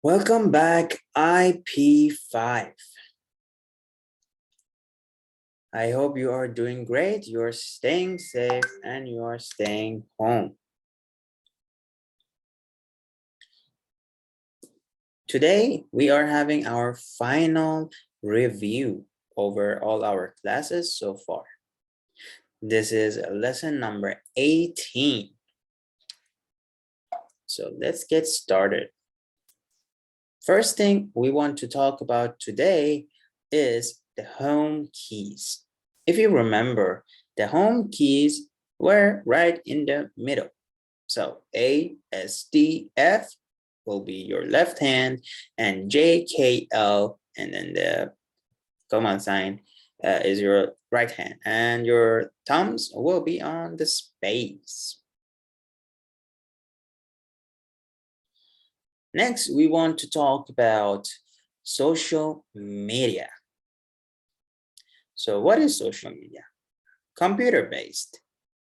Welcome back, IP5. I hope you are doing great, you are staying safe, and you are staying home. Today, we are having our final review over all our classes so far. This is lesson number 18. So let's get started. First thing we want to talk about today is the home keys. If you remember, the home keys were right in the middle. So A, S, D, F will be your left hand, and J, K, L, and then the command sign is your right hand, and your thumbs will be on the space. Next, we want to talk about social media. So what is social media? Computer-based,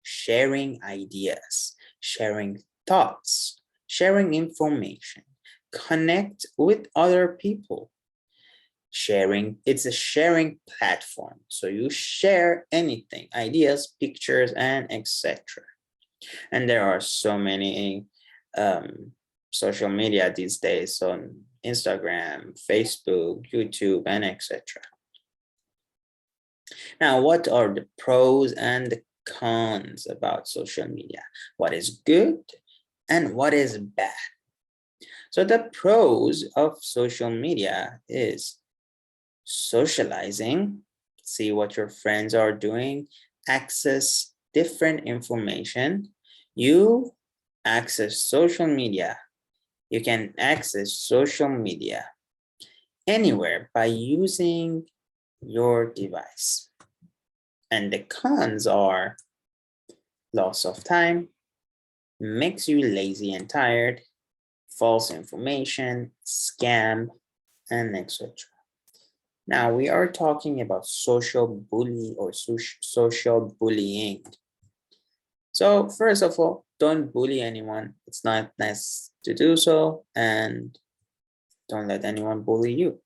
sharing ideas, sharing thoughts, sharing information, connect with other people. It's a sharing platform. So you share anything, ideas, pictures, and etc. And there are so many social media these days on Instagram, Facebook, YouTube, and etc. Now, what are the pros and the cons about social media? What is good and what is bad? So the pros of social media is socializing, see what your friends are doing, access different information. You access social media. You can access social media anywhere by using your device. And the cons are loss of time, makes you lazy and tired, false information, scam, and etc. Now we are talking about social bully or social bullying. So first of all, don't bully anyone. It's not nice to do so, and don't let anyone bully you.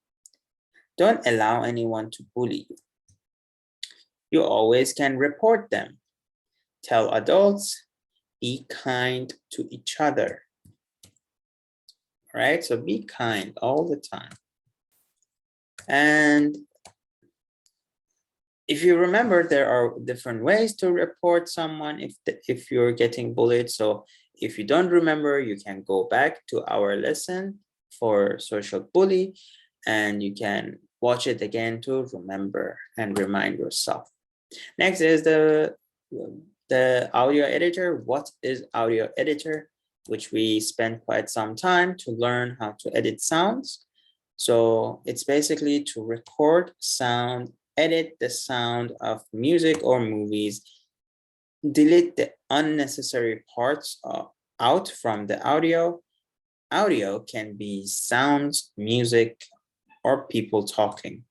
Don't allow anyone to bully you. You always can report them. Tell adults, be kind to each other. Right? So be kind all the time. And if you remember, there are different ways to report someone if you're getting bullied. So if you don't remember, you can go back to our lesson for social bully, and you can watch it again to remember and remind yourself. Next is the audio editor. What is audio editor? Which we spent quite some time to learn how to edit sounds. So it's basically to record sound, edit the sound of music or movies, delete the unnecessary parts out from the audio. Audio can be sounds, music, or people talking.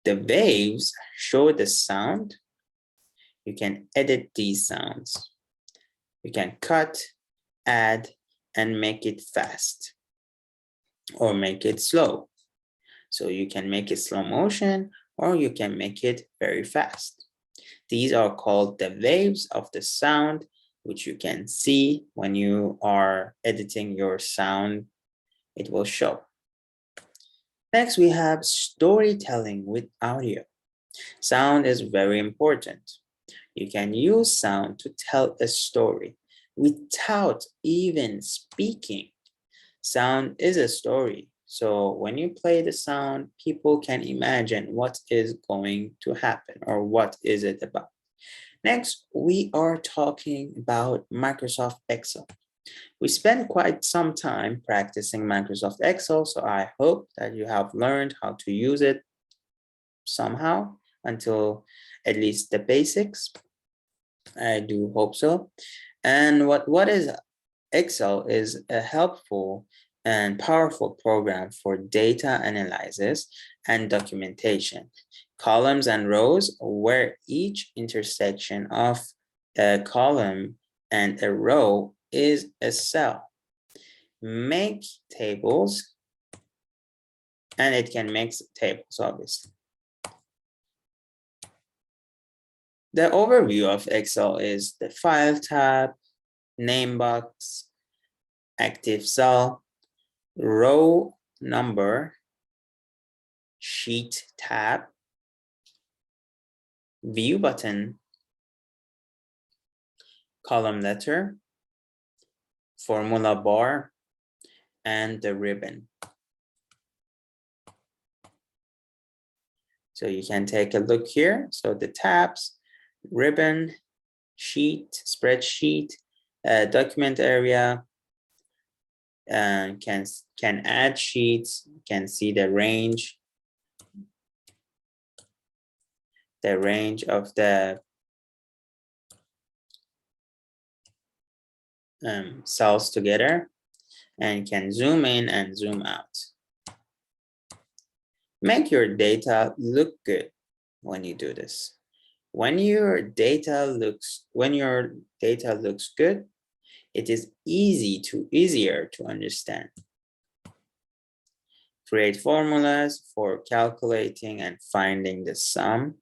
The waves show the sound. You can edit these sounds. You can cut, add, and make it fast or make it slow. So you can make it slow motion or you can make it very fast. These are called the waves of the sound, which you can see when you are editing your sound. It will show. Next, we have storytelling with audio. Sound is very important. You can use sound to tell a story without even speaking. Sound is a story. So when you play the sound, people can imagine what is going to happen or what is it about. Next, we are talking about Microsoft Excel. We spent quite some time practicing Microsoft Excel, so I hope that you have learned how to use it somehow until at least the basics. I do hope so. And what is Excel is a helpful and powerful program for data analysis and documentation. Columns and rows, where each intersection of a column and a row is a cell. make tables, and it can make tables, obviously. The overview of Excel is the File tab, Name box, Active cell, Row number, Sheet tab, View button, Column letter, Formula bar, and the ribbon. So you can take a look here. So the tabs, ribbon, sheet, spreadsheet, document area, and can add sheets, can see the range of the cells together, and can zoom in and zoom out. Make your data look good when you do this. When your data looks good, it is easier to understand. Create formulas for calculating and finding the sum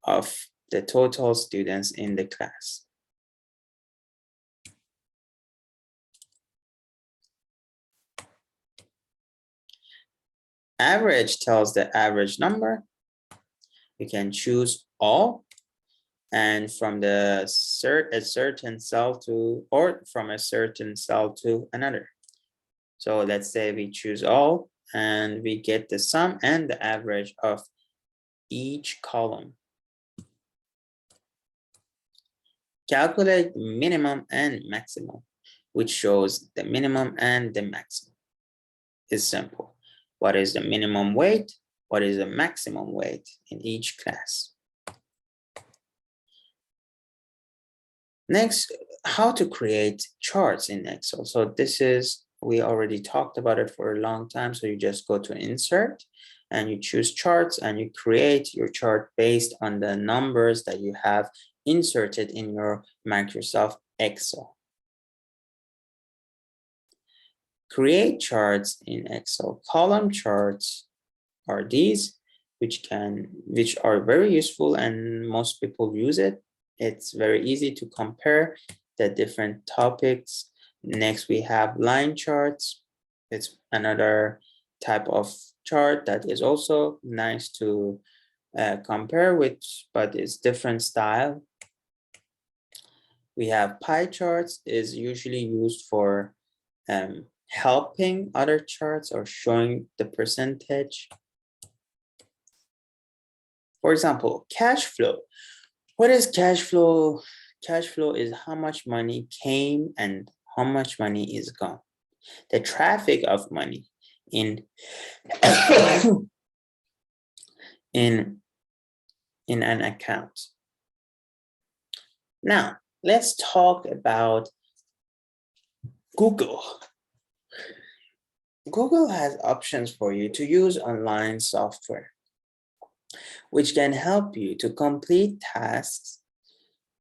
of the total students in the class. Average tells the average number. You can choose all, and from a certain cell to, or from a certain cell to another. So let's say we choose all, and we get the sum and the average of each column. Calculate minimum and maximum, which shows the minimum and the maximum. It's simple. What is the minimum weight? What is the maximum weight in each class? Next, how to create charts in Excel. So this is, we already talked about it for a long time. So you just go to insert and you choose charts, and you create your chart based on the numbers that you have inserted in your Microsoft Excel. Create charts in Excel. Column charts are these, which are very useful, and most people use it. It's very easy to compare the different topics. Next, we have line charts. It's another type of chart that is also nice to compare with, but it's different style. We have pie charts, is usually used for helping other charts or showing the percentage. For example, cash flow. What is cash flow? Cash flow is how much money came and how much money is gone. The traffic of money in in an account. Now, let's talk about Google. Google has options for you to use online software, which can help you to complete tasks,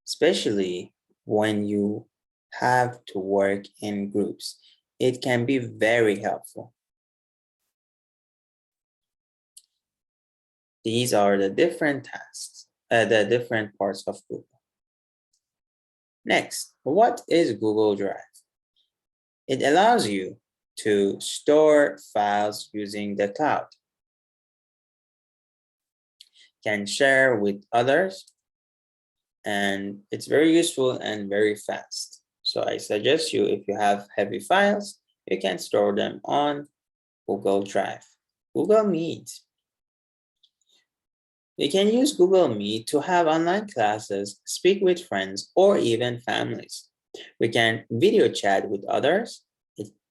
especially when you have to work in groups. It can be very helpful. These are the different tasks, the different parts of Google. Next, what is Google Drive? It allows you to store files using the cloud. Can share with others, and it's very useful and very fast. So I suggest you, if you have heavy files, you can store them on Google Drive. Google Meet. You can use Google Meet to have online classes, speak with friends, or even families. We can video chat with others.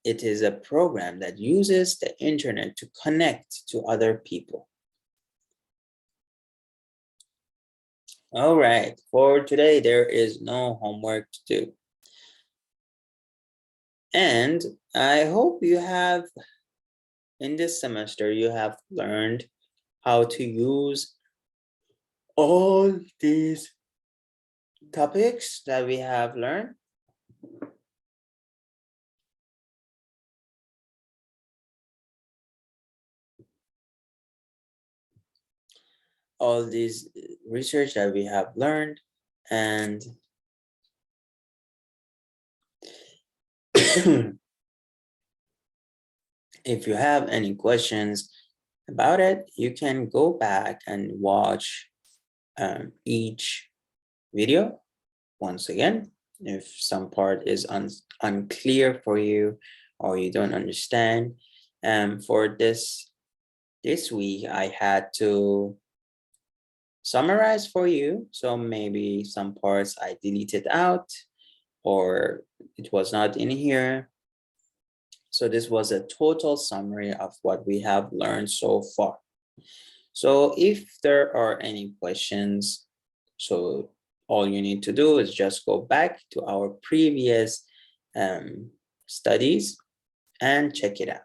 It is a program that uses the internet to connect to other people. All right, for today, there is no homework to do. And I hope you have, in this semester, you have learned how to use all these topics that we have learned. all these research that we have learned, and if you have any questions about it, you can go back and watch each video once again. If some part is unclear for you or you don't understand, for this week, I had to summarize for you. So maybe some parts I deleted out or it was not in here. So this was a total summary of what we have learned so far. So if there are any questions, so all you need to do is just go back to our previous studies and check it out.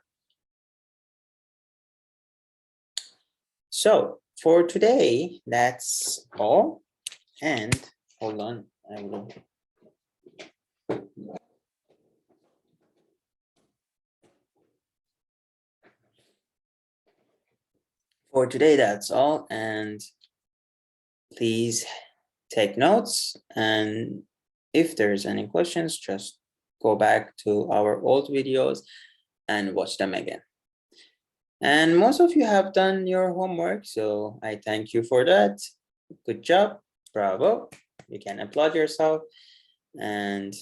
So for today, that's all. And hold on, I will. For today, that's all. And please take notes. And if there's any questions, just go back to our old videos and watch them again. And most of you have done your homework, so I thank you for that. Good job, bravo. You can applaud yourself. And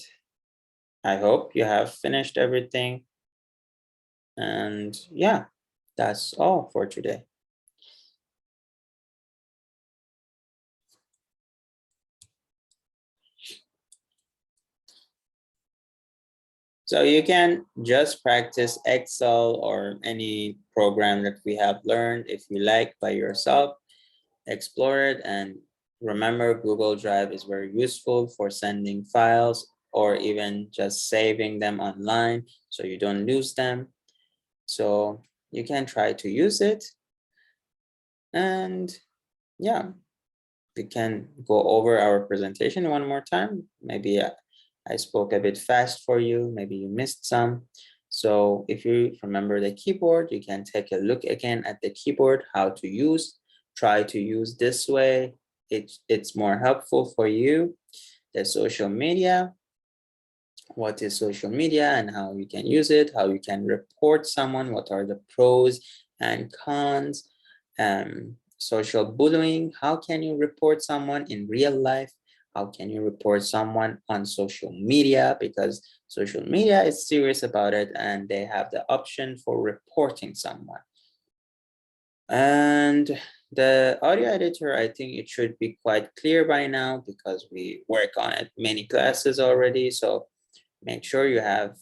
I hope you have finished everything. And yeah, that's all for today. So you can just practice Excel or any program that we have learned if you like by yourself, explore it, and remember Google Drive is very useful for sending files or even just saving them online so you don't lose them. So you can try to use it. And yeah, we can go over our presentation one more time. Maybe I spoke a bit fast for you. Maybe you missed some. So if you remember the keyboard, you can take a look again at the keyboard, how to use. Try to use this way. It's more helpful for you. The social media. What is social media and how you can use it, how you can report someone, what are the pros and cons. Social bullying, how can you report someone in real life? How can you report someone on social media? Because social media is serious about it and they have the option for reporting someone. And the audio editor, I think it should be quite clear by now because we work on it many classes already. So make sure you have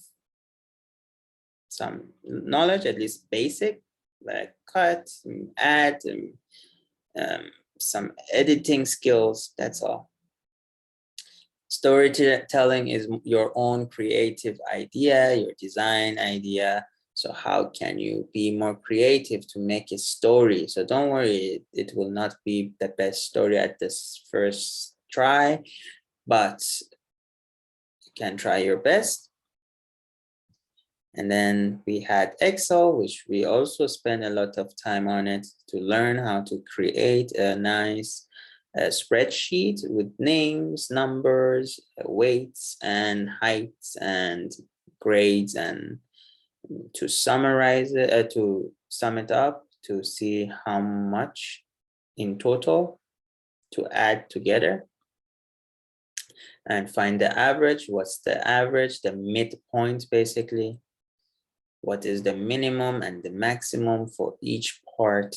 some knowledge, at least basic, like cut, add, some editing skills, that's all. Storytelling is your own creative idea, your design idea. So how can you be more creative to make a story? So don't worry, it will not be the best story at this first try, but you can try your best. And then we had Excel, which we also spent a lot of time on it to learn how to create a nice spreadsheet with names, numbers, weights, and heights, and grades, and to summarize it, to sum it up, to see how much in total to add together. And find the average. What's the average? The midpoint, basically. What is the minimum and the maximum for each part?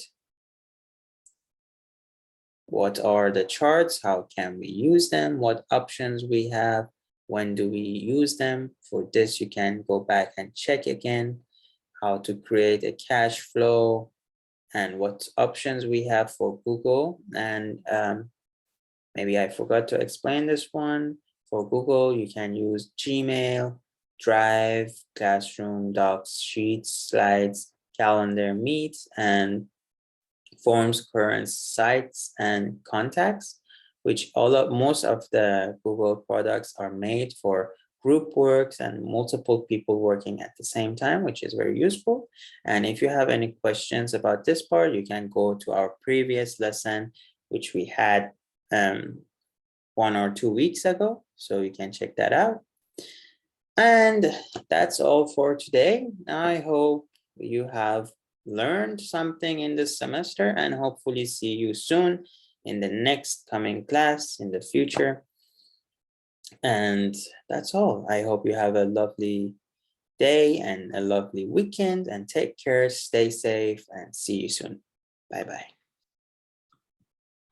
What are the charts? How can we use them? What options we have? When do we use them? For this, you can go back and check again how to create a cash flow and what options we have for Google. And maybe I forgot to explain this one. For Google, you can use Gmail, Drive, Classroom, Docs, Sheets, Slides, Calendar, Meet, and Forms, Current, Sites, and Contacts, which most of the Google products are made for group works and multiple people working at the same time, which is very useful. And if you have any questions about this part, you can go to our previous lesson, which we had 1 or 2 weeks ago. So you can check that out. And that's all for today. I hope you have learned something in this semester and hopefully see you soon in the next coming class in the future. And that's all. I hope you have a lovely day and a lovely weekend and take care, stay safe, and see you soon. Bye-bye.